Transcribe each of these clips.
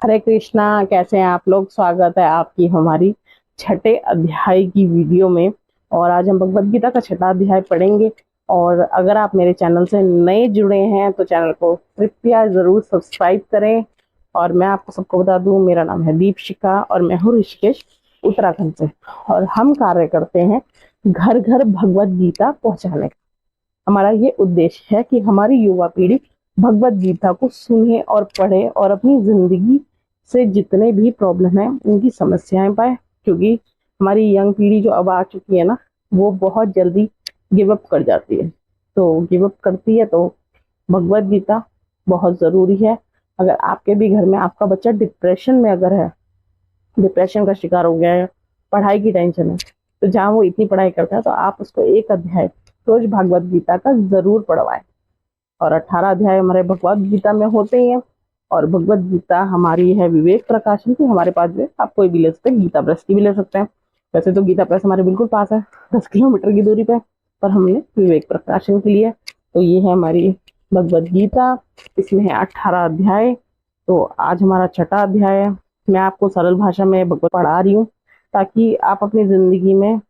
हरे कृष्णा। कैसे हैं आप लोग? स्वागत है आपकी हमारी छठे अध्याय की वीडियो में। और आज हम भगवत गीता का छठा अध्याय पढ़ेंगे। और अगर आप मेरे चैनल से नए जुड़े हैं तो चैनल को कृपया जरूर सब्सक्राइब करें। और मैं आपको सबको बता दूं, मेरा नाम है दीपशिका और मैं हूँ ऋषिकेश, उत्तराखंड से। और हम कार्य करते हैं घर घर भगवत गीता पहुंचाने का। हमारा ये उद्देश्य है कि हमारी युवा पीढ़ी भगवत गीता को सुने और पढ़े और अपनी जिंदगी से जितने भी प्रॉब्लम है उनकी समस्याएं पाए। क्योंकि हमारी यंग पीढ़ी जो अब आ चुकी है ना, वो बहुत जल्दी गिव अप कर जाती है। तो गिव अप करती है तो भगवत गीता बहुत जरूरी है। अगर आपके भी घर में आपका बच्चा डिप्रेशन में अगर है, डिप्रेशन का शिकार हो गया है, पढ़ाई की टेंशन है, तो जहाँ वो इतनी पढ़ाई करता है तो आप उसको एक अध्याय रोज भगवत गीता का जरूर पढ़वाएं। और 18 अध्याय हमारे भगवत गीता में होते ही हैं। और भगवत गीता हमारी है विवेक प्रकाशन की। हमारे पास जो आप कोई भी ले सकते हैं, गीता प्रेस की भी ले सकते हैं। वैसे तो गीता प्रेस हमारे बिल्कुल पास है, 10 किलोमीटर की दूरी पे, पर हमने विवेक प्रकाशन के लिए। तो ये है हमारी भगवत गीता। इसमें है 18 अध्याय। तो आज हमारा छठा अध्याय है। मैं आपको सरल भाषा में भगवत पढ़ा रही हूँ ताकि आप अपनी जिंदगी में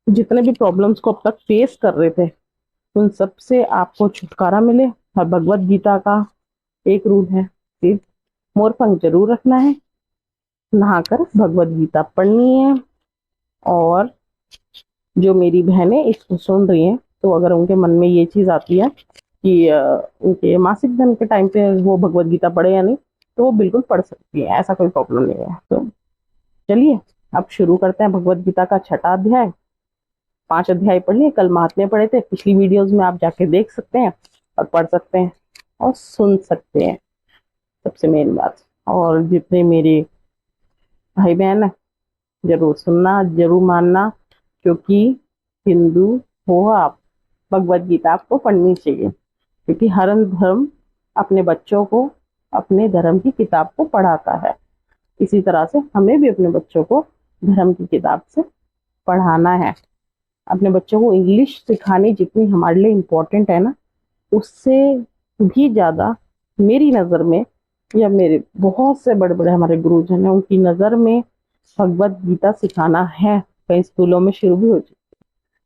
जितने भी प्रॉब्लम्स को अब तक फेस कर रहे थे उन सब से आपको छुटकारा मिले। और भगवत गीता का एक रूल है कि मोरपंख जरूर रखना है, नहाकर भगवत गीता पढ़नी है। और जो मेरी बहनें इसको सुन रही हैं, तो अगर उनके मन में ये चीज आती है कि उनके मासिक धर्म के टाइम पे वो भगवत गीता पढ़े या नहीं, तो वो बिल्कुल पढ़ सकती है, ऐसा कोई प्रॉब्लम नहीं है। तो चलिए अब शुरू करते हैं भगवत गीता का छठा अध्याय। 5 अध्याय पढ़ लिए, कल महात्म्य पढ़े थे, पिछली वीडियोस में आप जाके देख सकते हैं और पढ़ सकते हैं और सुन सकते हैं, सबसे मेन बात। और जितने मेरे भाई बहन है, जरूर सुनना, जरूर मानना, क्योंकि हिंदू हो आप, भगवत गीता आपको पढ़नी चाहिए। क्योंकि हर धर्म अपने बच्चों को अपने धर्म की किताब को पढ़ाता है। इसी तरह से हमें भी अपने बच्चों को धर्म की किताब से पढ़ाना है। अपने बच्चों को इंग्लिश सिखानी जितनी हमारे लिए इम्पोर्टेंट है ना, उससे भी ज्यादा मेरी नजर में, या मेरे बहुत से बड़े बड़े हमारे गुरुजन हैं उनकी नजर में, भगवत गीता सिखाना है। कई स्कूलों में शुरू भी हो चुकी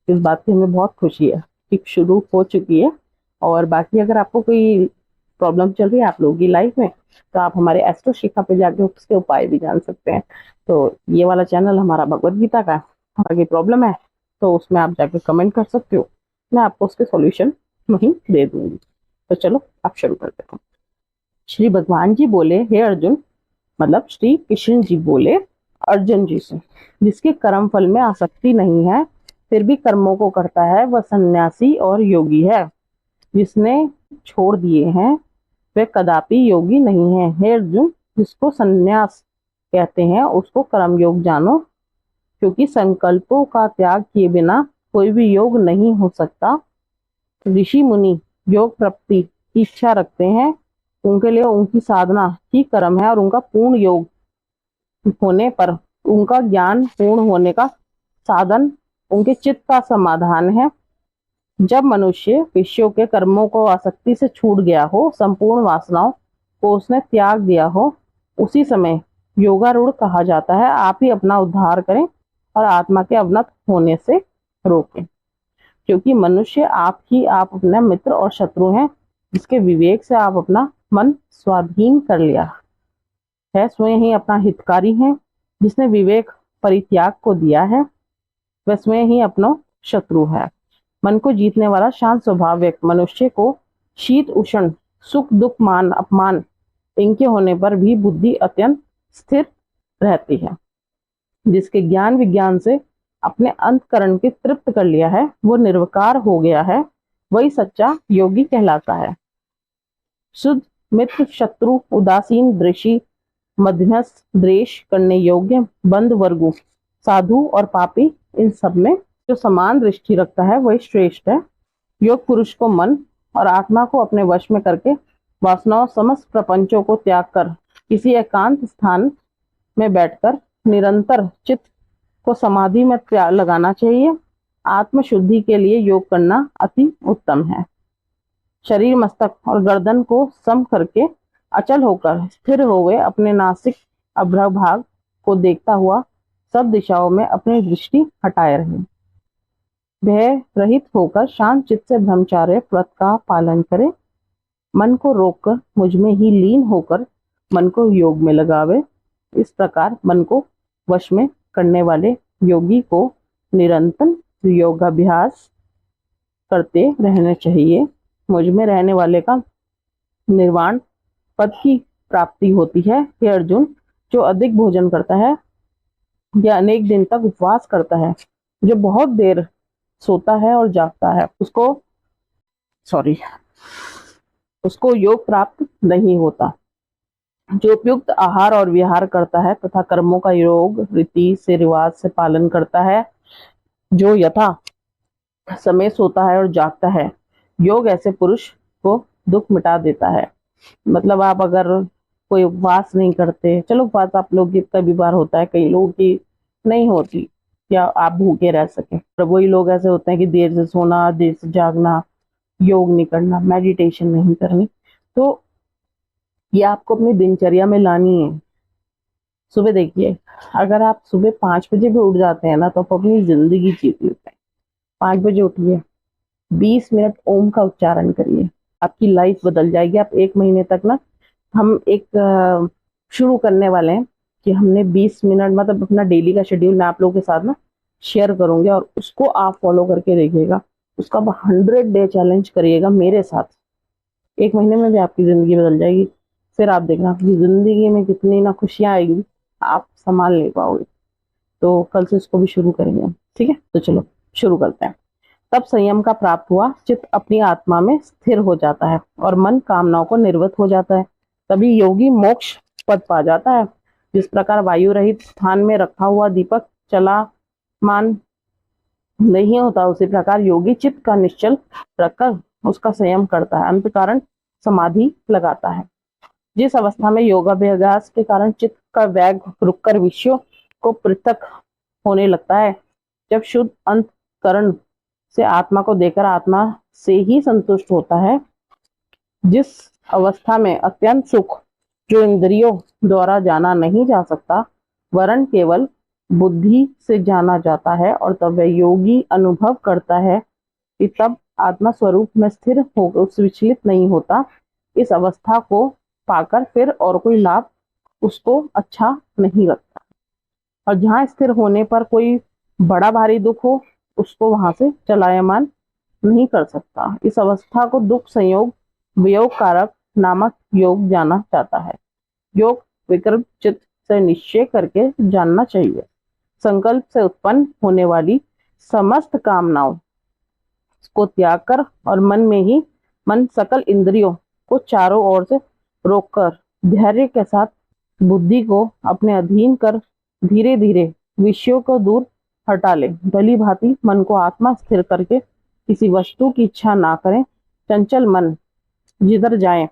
है। इस बात की हमें बहुत खुशी है कि शुरू हो चुकी है। और बाकी अगर आपको कोई प्रॉब्लम चल रही है आप लोगों की लाइफ में, तो आप हमारे एस्ट्रो शिखा पे जाके उसके उपाय भी जान सकते हैं। तो ये वाला चैनल हमारा भगवत गीता का है। अगर कोई प्रॉब्लम है तो उसमें आप जाके कमेंट कर सकते हो, मैं आपको उसके सॉल्यूशन वहीं दे दूंगी। तो चलो अब शुरू करते हैं। श्री भगवान जी बोले, हे अर्जुन, मतलब श्री कृष्ण जी बोले अर्जुन जी से, जिसके कर्म फल में आसक्ति नहीं है फिर भी कर्मों को करता है, वह सन्यासी और योगी है। जिसने छोड़ दिए हैं वे कदापि योगी नहीं है। हे अर्जुन, जिसको सन्यास कहते हैं उसको कर्म योग जानो, क्योंकि संकल्पों का त्याग किए बिना कोई भी योग नहीं हो सकता। ऋषि मुनि योग प्राप्ति की इच्छा रखते हैं, उनके लिए उनकी साधना ही कर्म है, और उनका पूर्ण योग होने पर उनका ज्ञान पूर्ण होने का साधन उनके चित्त का समाधान है। जब मनुष्य विषयों के कर्मों को आसक्ति से छूट गया हो, संपूर्ण वासनाओं को उसने त्याग दिया हो, उसी समय योगारूढ़ कहा जाता है। आप ही अपना उद्धार करें और आत्मा के अवनत होने से रोकें। क्योंकि मनुष्य आप अपना मित्र और शत्रु हैं। जिसके विवेक से आप अपना मन स्वाधीन कर लिया है, स्वयं ही अपना हितकारी है। जिसने विवेक परित्याग को दिया है वह स्वयं ही अपना शत्रु है। मन को जीतने वाला शांत स्वभाव व्यक्ति मनुष्य को शीत उष्ण, सुख दुख, मान अपमान, इनके होने पर भी बुद्धि अत्यंत स्थिर रहती है। जिसके ज्ञान विज्ञान से अपने अंतकरण के तृप्त कर लिया है, वो निर्विकार हो गया है, वही सच्चा योगी कहलाता है। शुद्ध मित्र शत्रु, उदासीन दृषि, मध्यस्थ द्वेष करने योग्य, बंद वर्गु, साधु और पापी, इन सब में जो समान दृष्टि रखता है वही श्रेष्ठ है। योग पुरुष को मन और आत्मा को अपने वश में करके वासनाओं समस्त प्रपंचों को त्याग कर किसी एकांत स्थान में बैठकर निरंतर चित्त को समाधि में लगाना चाहिए। आत्म शुद्धि के लिए योग करना अति उत्तम है। शरीर, मस्तक और गर्दन को सम करके अचल होकर स्थिर हुए अपने नासिक अग्रभाग को देखता हुआ सब दिशाओं में अपनी दृष्टि हटाए रहे। भय रहित होकर शांत चित्त से ब्रह्मचर्य व्रत का पालन करे। मन को रोककर मुझ में ही लीन होकर मन को योग में लगावे। इस प्रकार मन को वश में करने वाले योगी को निरंतर योगाभ्यास करते रहना चाहिए। मुझ में रहने वाले का निर्वाण पद की प्राप्ति होती है। हे अर्जुन, जो अधिक भोजन करता है या अनेक दिन तक उपवास करता है, जो बहुत देर सोता है और जागता है, उसको योग प्राप्त नहीं होता। जो उपयुक्त आहार और विहार करता है तथा कर्मों का योग रीति से रिवाज से पालन करता है, जो यथा समय सोता है और जागता है, योग ऐसे पुरुष को दुख मिटा देता है। मतलब आप अगर कोई उपवास नहीं करते, चलो उपवास आप लोग की कभी बार होता है, कई लोगों की नहीं होती, या आप भूखे रह सके, पर वही लोग ऐसे होते हैं कि देर से सोना, देर से जागना, योग नहीं करना, मेडिटेशन नहीं करनी। तो ये आपको अपनी दिनचर्या में लानी है। सुबह देखिए, अगर आप सुबह 5 बजे भी उठ जाते हैं ना, तो आप अपनी जिंदगी जीत लेते हैं। 5 बजे उठिए, 20 मिनट ओम का उच्चारण करिए, आपकी लाइफ बदल जाएगी। आप 1 महीने तक ना, हम एक शुरू करने वाले हैं कि हमने 20 मिनट मतलब अपना डेली का शेड्यूल मैं आप लोगों के साथ ना शेयर करूंगी, और उसको आप फॉलो करके देखिएगा। उसका 100 डे चैलेंज करिएगा मेरे साथ। 1 महीने में भी आपकी जिंदगी बदल जाएगी। फिर आप देखना आपकी जिंदगी में कितनी ना खुशियां आएगी, आप संभाल नहीं पाओगे। तो कल से इसको भी शुरू करेंगे, ठीक है? तो चलो शुरू करते हैं। तब संयम का प्राप्त हुआ चित्त अपनी आत्मा में स्थिर हो जाता है और मन कामनाओं को निर्वृत्त हो जाता है। तभी योगी मोक्ष पद पा जाता है। जिस प्रकार वायु रहित स्थान में रखा हुआ दीपक चलामान नहीं होता, उसी प्रकार योगी चित्त का निश्चल रखकर उसका संयम करता है, अंत कारण समाधि लगाता है। जिस अवस्था में योगाभ्यास के कारण चित्त का वेग रुककर विषयों को पृथक होने लगता है, जब शुद्ध अंतकरण से आत्मा को देकर आत्मा से ही संतुष्ट होता है, जिस अवस्था में अत्यंत सुख जो इंद्रियों द्वारा जाना नहीं जा सकता, वरन केवल बुद्धि से जाना जाता है, और तब वह योगी अनुभव करता है कि तब आत्मा स्वरूप में स्थिर होकर उस विचलित नहीं होता। इस अवस्था को पाकर फिर और कोई लाभ उसको अच्छा नहीं लगता, और जहाँ स्थिर होने पर कोई बड़ा भारी दुख हो, उसको वहां से चलायमान नहीं कर सकता। इस अवस्था को दुख संयोग वियोग कारक नामक योग जाना जाता है। योग विकल्प चित्त से निश्चय करके जानना चाहिए। संकल्प से उत्पन्न होने वाली समस्त कामनाओं को त्याग कर और मन सकल इंद्रियों को चारों ओर से रोककर धैर्य के साथ बुद्धि को अपने अधीन कर धीरे धीरे विषयों को दूर हटा ले। भली भांति मन को आत्मा स्थिर करके किसी वस्तु की इच्छा ना करें। चंचल मन जिधर जाए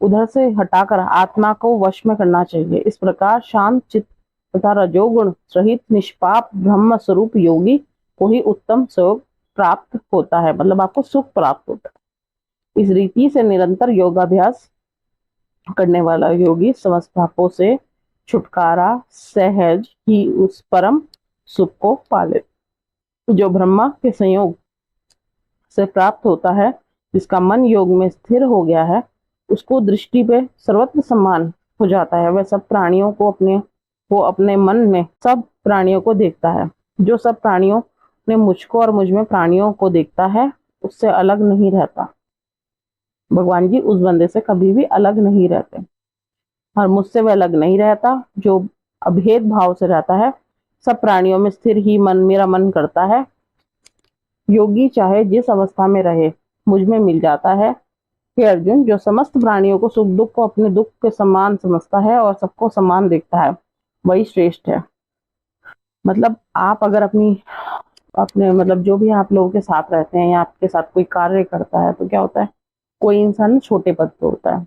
उधर से हटाकर आत्मा को वश में करना चाहिए। इस प्रकार शांत चित्त तथा रजोगुण रहित निष्पाप ब्रह्म स्वरूप योगी को ही उत्तम सुख प्राप्त होता है, मतलब आपको सुख प्राप्त होता है। इस रीति से निरंतर योगाभ्यास करने वाला योगी समस्त पापों से छुटकारा सहज ही उस परम सुख को पाले जो ब्रह्मा के संयोग से प्राप्त होता है। जिसका मन योग में स्थिर हो गया है, उसको दृष्टि पे सर्वत्र समान हो जाता है। वह सब प्राणियों को अपने मन में सब प्राणियों को देखता है। जो सब प्राणियों में मुझको और मुझ में प्राणियों को देखता है, उससे अलग नहीं रहता। भगवान जी उस बंदे से कभी भी अलग नहीं रहते, और मुझसे वह अलग नहीं रहता जो अभेद भाव से रहता है। सब प्राणियों में स्थिर ही मेरा मन करता है। योगी चाहे जिस अवस्था में रहे, मुझ में मिल जाता है। हे अर्जुन, जो समस्त प्राणियों को सुख दुख को अपने दुख के समान समझता है और सबको समान देखता है, वही श्रेष्ठ है। मतलब आप अगर अपने मतलब जो भी आप लोगों के साथ रहते हैं या आपके साथ कोई कार्य करता है, तो क्या होता है, कोई इंसान छोटे पद पे होता है,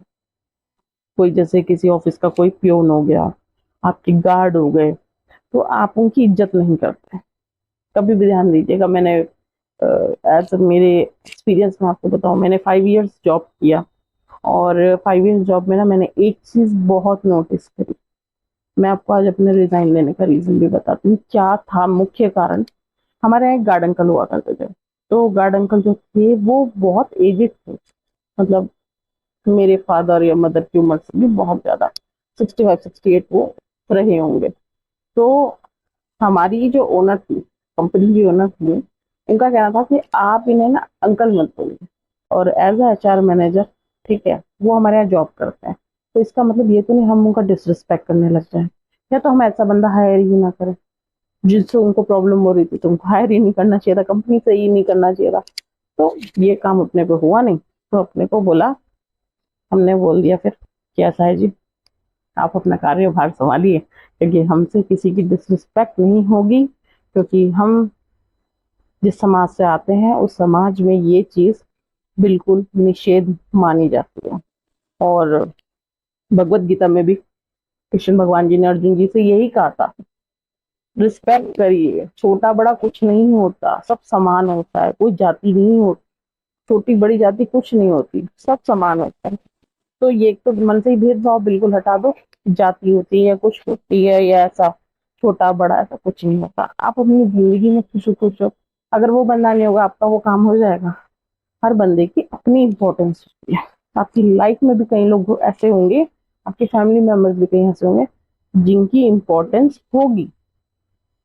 कोई जैसे किसी ऑफिस का कोई प्यून हो गया, आपके गार्ड हो गए, तो आप उनकी इज्जत नहीं करते। कभी भी ध्यान दीजिएगा, मैंने एज मेरे एक्सपीरियंस में आपको बताऊं, मैंने 5 इयर्स जॉब किया, और 5 ईयर जॉब में ना मैंने एक चीज बहुत नोटिस करी। मैं आपको आज अपने रिजाइन लेने का रीजन भी बताती हूँ, क्या था मुख्य कारण। हमारे यहाँ एक गार्ड अंकल हुआ करते थे। तो गार्ड अंकल जो थे वो बहुत एजेड थे, मतलब मेरे फादर या मदर की उम्र से भी बहुत ज्यादा, 65-68 वो रहे होंगे। तो हमारी जो ओनर थी, कंपनी की ओनर थी, उनका कहना था कि आप इन्हें ना अंकल मत बोलिए, और एज ए एचआर मैनेजर, ठीक है, वो हमारे यहाँ जॉब करते हैं, तो इसका मतलब ये तो नहीं हम उनका डिसरिस्पेक्ट करने लग जाए, या तो हम ऐसा बंदा हायर ही ना करें। जिससे उनको प्रॉब्लम हो रही थी तो उनको हायर ही नहीं करना चाहिए था, कंपनी से ही नहीं करना चाहिए था। तो ये काम अपने पे हुआ नहीं, तो अपने को बोला, हमने बोल दिया फिर कि ऐसा है जी, आप अपना कार्यभार संभालिए, क्योंकि हमसे किसी की डिसरिस्पेक्ट नहीं होगी, क्योंकि हम जिस समाज से आते हैं उस समाज में ये चीज बिल्कुल निषेध मानी जाती है। और भगवत गीता में भी कृष्ण भगवान जी ने अर्जुन जी से यही कहा था, रिस्पेक्ट करिए, छोटा बड़ा कुछ नहीं होता, सब समान होता है, कोई जाति नहीं होती, छोटी बड़ी जाति कुछ नहीं होती, सब समान होता है। तो ये तो मन से ही भेदभाव बिल्कुल हटा दो, जाति होती है कुछ होती है या ऐसा छोटा बड़ा, ऐसा कुछ नहीं होता। आप अपनी जिंदगी में खुश खुश हो, अगर वो बंदा नहीं होगा आपका वो काम हो जाएगा। हर बंदे की अपनी इंपॉर्टेंस होती है। आपकी लाइफ में भी कई लोग ऐसे होंगे, आपके फैमिली मेंबर्स भी कई ऐसे होंगे जिनकी इंपॉर्टेंस होगी।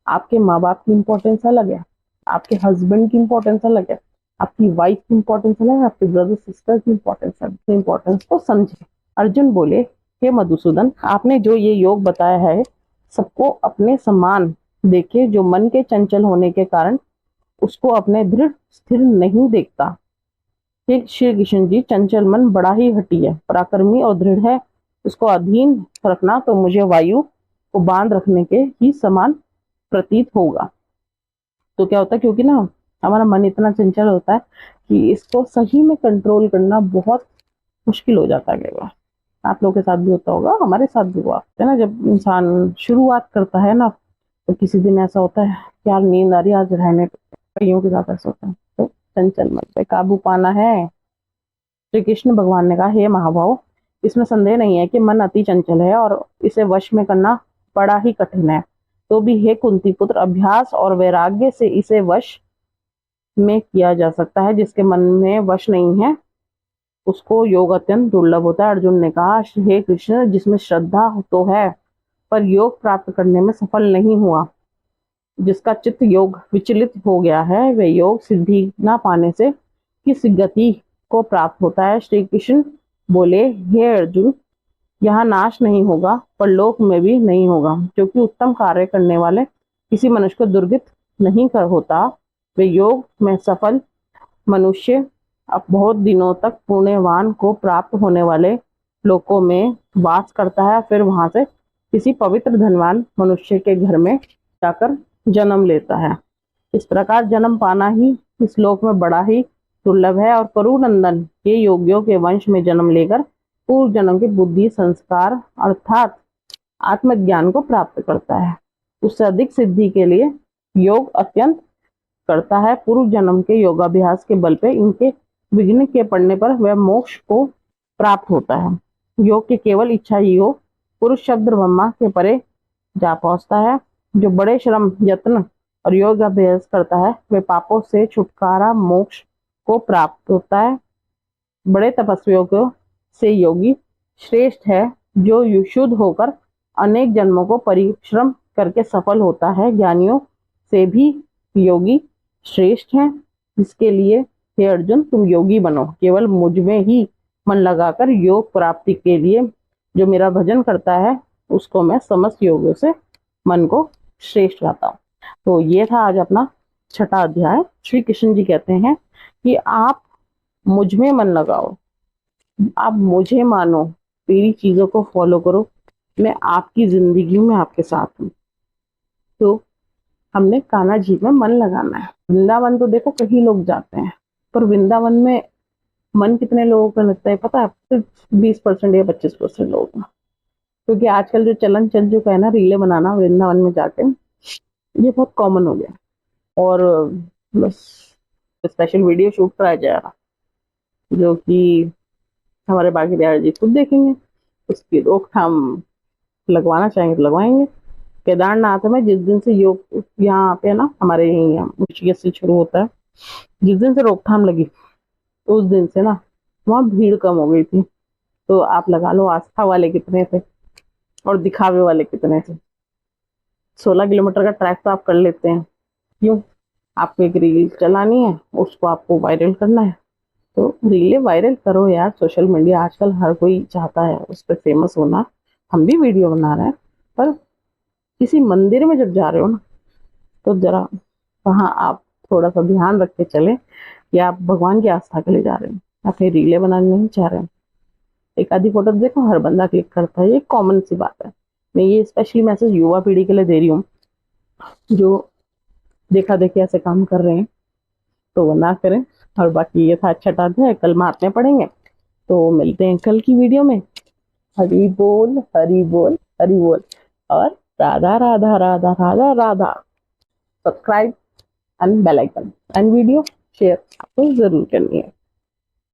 आपके माँ बाप की इंपॉर्टेंस अलग है, आपके हस्बैंड की इंपॉर्टेंस अलग है, आपकी वाइफ की इंपॉर्टेंस अलग है, आपके ब्रदर सिस्टर की इंपॉर्टेंस अलग है। इंपॉर्टेंस को समझे। अर्जुन बोले, हे मधुसूदन, आपने जो ये योग बताया है, सबको अपने समान देखे, जो मन के चंचल होने के कारण उसको अपने दृढ़ स्थिर नहीं देखता। हे श्री कृष्ण जी, चंचल मन बड़ा ही हठी है, पराक्रमी और दृढ़ है, उसको अधीन रखना तो मुझे वायु को बांध रखने के ही समान प्रतीत होगा। तो क्या होता है, क्योंकि ना हमारा मन इतना चंचल होता है कि इसको सही में कंट्रोल करना बहुत मुश्किल हो जाता है। कई बार आप लोगों के साथ भी होता होगा, हमारे साथ भी हुआ है ना, जब इंसान शुरुआत करता है ना, तो किसी दिन ऐसा होता है कि यार नींद आ रही है आज रहने दो। कईयों के साथ ऐसा होता है। तो चंचल मन पे काबू पाना है। श्री कृष्ण भगवान ने कहा, हे महाभाव, इसमें संदेह नहीं है कि मन अति चंचल है और इसे वश में करना बड़ा ही कठिन है। तो भी हे कुंती पुत्र, अभ्यास और वैराग्य से इसे वश में किया जा सकता है। जिसके मन में वश नहीं है उसको योग अत्यंत दुर्लभ होता है। अर्जुन ने कहा, हे कृष्ण, जिसमें श्रद्धा तो है पर योग प्राप्त करने में सफल नहीं हुआ, जिसका चित्त योग विचलित हो गया है, वह योग सिद्धि न पाने से किस गति को प्राप्त होता है। श्री कृष्ण बोले, हे अर्जुन, यहाँ नाश नहीं होगा, पर लोक में भी नहीं होगा, क्योंकि उत्तम कार्य करने वाले किसी मनुष्य को दुर्गत नहीं कर होता। वे योग में सफल मनुष्य अब बहुत दिनों तक पुण्यवान को प्राप्त होने वाले लोकों में वास करता है, फिर वहां से किसी पवित्र धनवान मनुष्य के घर में जाकर जन्म लेता है। इस प्रकार जन्म पाना ही इस लोक में बड़ा ही दुर्लभ है, और कुरुनंदन ये योगियों के वंश में जन्म लेकर पूर्व जन्म के बुद्धि संस्कार अर्थात आत्मज्ञान को प्राप्त करता है। उससे अधिक सिद्धि के लिए योग अत्यंत करता है। पूर्व जन्म के योगाभ्यास के बल पे इनके विघ्न के पड़ने पर वह मोक्ष को प्राप्त होता है। योग की केवल इच्छा ही हो पुरुष शब्द ब्रह्मा के परे जा पहुंचता है। जो बड़े श्रम यत्न और योग अभ्यास करता है वे पापों से छुटकारा मोक्ष को प्राप्त होता है। बड़े तपस्वियों से योगी श्रेष्ठ है, जो शुद्ध होकर अनेक जन्मों को परिश्रम करके सफल होता है। ज्ञानियों से भी योगी श्रेष्ठ है, इसके लिए हे अर्जुन, तुम योगी बनो, केवल मुझ में ही मन लगाकर योग प्राप्ति के लिए जो मेरा भजन करता है उसको मैं समस्त योगियों से मन को श्रेष्ठ कहता हूँ। तो ये था आज अपना छठा अध्याय। श्री कृष्ण जी कहते हैं कि आप मुझ में मन लगाओ, आप मुझे मानो, मेरी चीजों को फॉलो करो, मैं आपकी जिंदगी में आपके साथ हूँ। तो हमने कान्हा जी में मन लगाना है। वृंदावन तो देखो कई लोग जाते हैं, पर वृंदावन में मन कितने लोगों का लगता है पता है? सिर्फ 20% या 25% लोगों का। क्योंकि आजकल जो चलन चल चुका है ना, रीले बनाना वृंदावन में जाके, ये बहुत कॉमन हो गया। और बस स्पेशल वीडियो शूट कराया जाएगा जो कि हमारे बाकी बिहार जी खुद देखेंगे। उसकी रोकथाम लगवाना चाहेंगे तो लगवाएंगे। केदारनाथ में जिस दिन से योग यहाँ पे ना हमारे ऋषिकेश से शुरू होता है, जिस दिन से रोकथाम लगी उस दिन से ना वहाँ भीड़ कम हो गई थी। तो आप लगा लो आस्था वाले कितने थे और दिखावे वाले कितने थे। 16 किलोमीटर का ट्रैक तो आप कर लेते हैं, क्यों? आपको एक रील चलानी है, उसको आपको वायरल करना है, तो रीले वायरल करो यार। सोशल मीडिया आजकल हर कोई चाहता है उस पर फेमस होना। हम भी वीडियो बना रहे हैं, पर किसी मंदिर में जब जा रहे हो ना, तो जरा वहाँ आप थोड़ा सा ध्यान रख के चले कि आप भगवान की आस्था के लिए जा रहे हैं, आप कहीं रीले बनाने नहीं चाह रहे हैं। एक आधी फोटो देखो, हर बंदा क्लिक करता है, ये कॉमन सी बात है। मैं ये स्पेशली मैसेज युवा पीढ़ी के लिए दे रही हूँ, जो देखा देखी ऐसे काम कर रहे हैं, तो वो ना करें। और बाकी ये था छठा अध्याय, कल महात्म्य पढ़ेंगे। तो मिलते हैं कल की वीडियो में। हरि बोल हरि बोल हरि बोल, और Radha Radha Radha Radha Radha. Subscribe and bell icon and video share आपको जरूर करनी है।